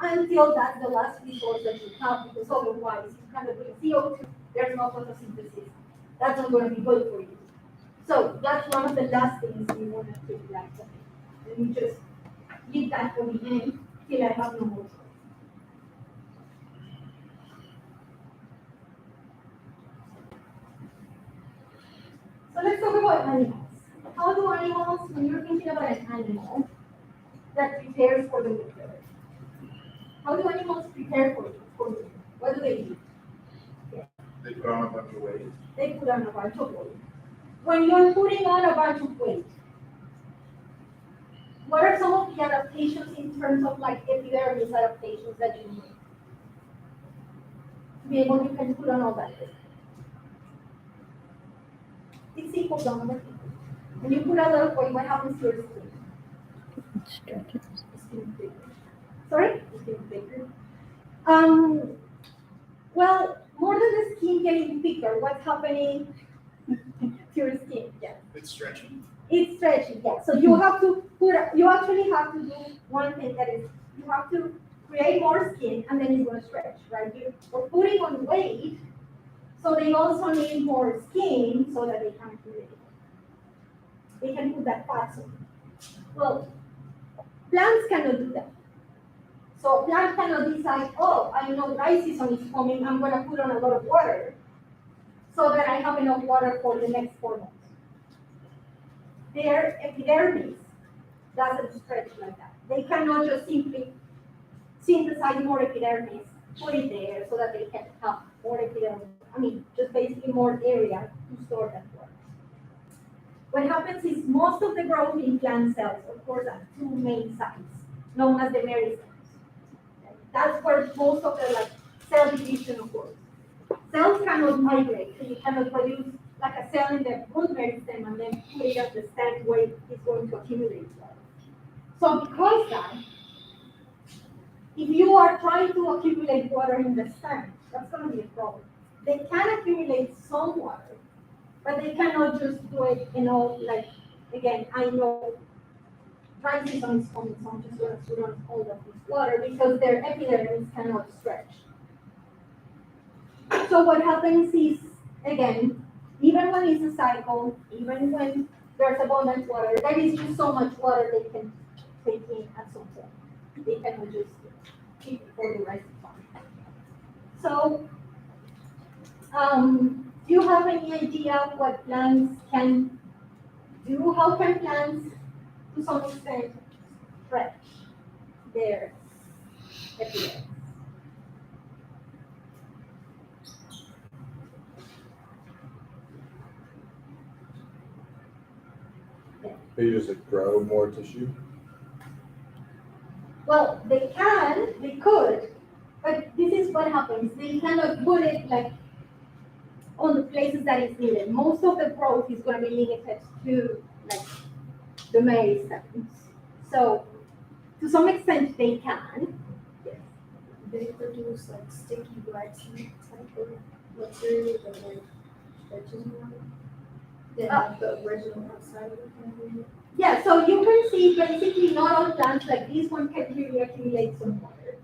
until that's the last resource that you have, because otherwise you cannot bring CO2, there's no photosynthesis. That's not going to be good for you. So that's one of the last things we want to do. Like, let me just leave that for the end till I have no more choice. So let's talk about animals. How do animals, when you're thinking about an animal that prepares for the winter, how do animals prepare for winter? What do they do? Yeah. They put on a bunch of weight. They put on a bunch of weight. When you're putting on a bunch of weight, what are some of the adaptations in terms of like epidermis adaptations that you need to be able to can put on all that weight? It's equal down. When you put a lot of weight, what happens to your skin? It stretches. Skin thicker. Sorry? Skin thicker. Well, more than the skin getting thicker, what's happening to your skin? Yeah. It's stretching. It's stretching, yeah. So you have to you actually have to do one thing, that is, you have to create more skin and then it's going to stretch, right? You're putting on weight, so they also need more skin so that they can create it. They can put that fat on. Well, plants cannot do that. So plants cannot decide, oh, I know dry season is coming, I'm going to put on a lot of water so that I have enough water for the next 4 months. Their epidermis doesn't stretch like that. They cannot just simply synthesize more epidermis, put it there so that they can have more epidermis. I mean, just basically more area to store that water. What happens is most of the growth in plant cells, of course, have two main sites, known as the merystems. That's where most of the cell division occurs. Cells cannot migrate, so you cannot produce like a cell in the root meristem and then put it at the stand where it's going to accumulate water. So because that, if you are trying to accumulate water in the stand, that's going to be a problem. They can accumulate some water, but they cannot just do it, again, I know dry season is coming, so I'm just going to put on all of this water because their epidermis cannot stretch. So what happens is, again, even when it's a cycle, even when there's abundant water, there is just so much water they can take in at some point. They cannot just keep it for the rest of the time. So, do you have any idea of what plants can do? How can plants, to some extent, stretch their epidermis? They just grow more tissue. Well, they could, but this is what happens. They cannot put it on the places that it's needed. Most of the growth is going to be limited to the meristems. So, to some extent, they can. Yes. They produce sticky glycine type of material that stretches more than the original outside of the plant. Yeah, so you can see basically not all plants like this one can really accumulate some water.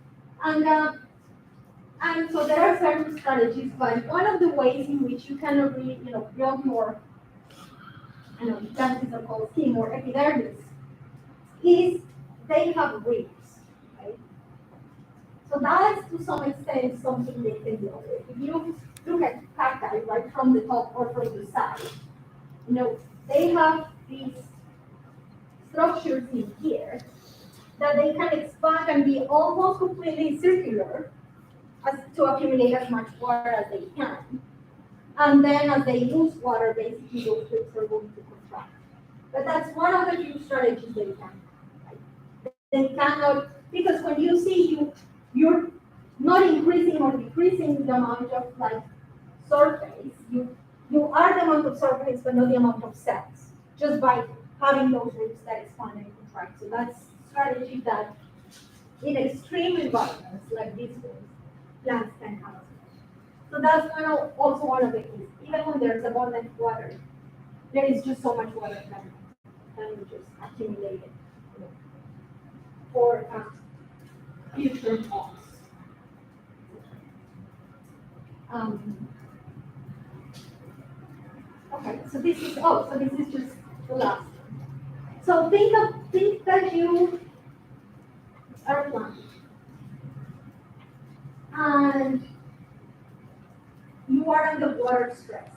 And so there are certain strategies, but one of the ways in which you cannot really, build more, plants are called skin or epidermis, is they have ribs, right? So that's to some extent something they can deal with. If you look at cacti right from the top or from the side, they have these structures in here that they can expand and be almost completely circular to accumulate as much water as they can. And then as they lose water, basically those ribs are going to contract. But that's one of the few strategies they can. Right? They cannot, because when you see you're not increasing or decreasing the amount of surface, you are the amount of surface but not the amount of cells, just by having those ribs that expand and contract. So that's strategy that in extreme environments like this one, plants can have. So that's also one of the keys. Even when there's abundant water, there is just so much water that can just accumulate it for future costs. Okay, so this is just the last one. So think that you are a plant and you are under water stress.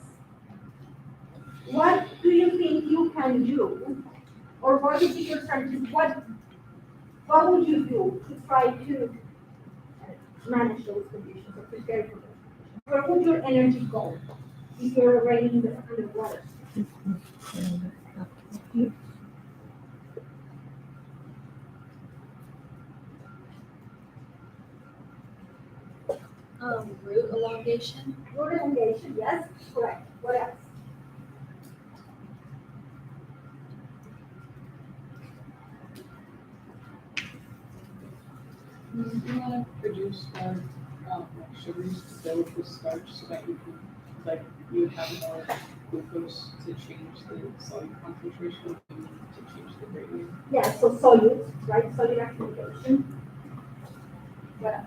What do you think you can do, or what is your strategy? What would you do to try to manage those conditions or prepare for them? Where would your energy go if you're already underwater? Root elongation. Root elongation, yes, correct. What else? You want to produce more like sugars to build the starch so that you can, like, you have more glucose to change the solute concentration and to change the gradient. Yeah, so solute, right? Solute accumulation. What else?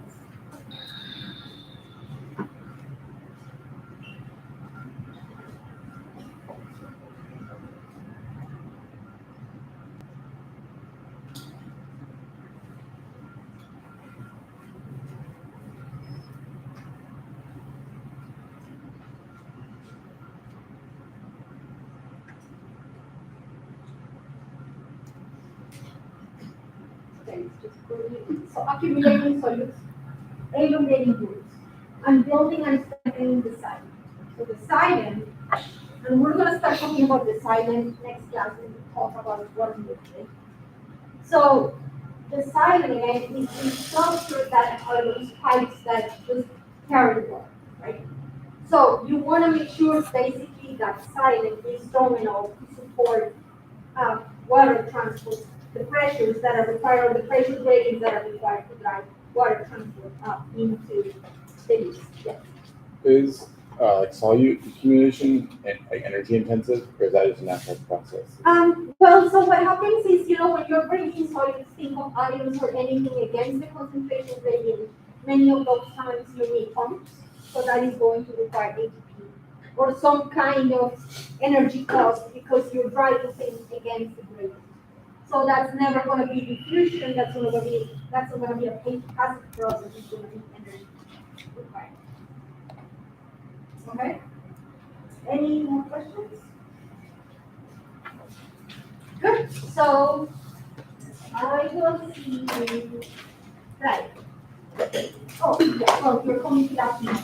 Okay, it's just going, so accumulating solutes, elongating roots, and building and strengthening the silent. So the silent, and we're gonna start talking about the silent next class when we talk about water movement. So the silent again is the structure that are those pipes that just carry the water, right? So you want to make sure basically that silent is strong enough to support water transport, the pressures that are required, or the pressure gradients that are required to drive water transport up into the leaves. Yes. Is like solute accumulation and like energy intensive, or is that just a natural process? Well, so what happens is, when you're bringing solutes, think of ions or anything against the concentration gradient, many of those times you need pumps, so that is going to require ATP or some kind of energy cost because you're driving things against the gradient. So that's never going to be diffusion. That's not going to be a passive process. It's going to be energy required. Okay. Any more questions? Good. So I will see you. Right. Oh, yeah. Oh, you're coming to that meeting.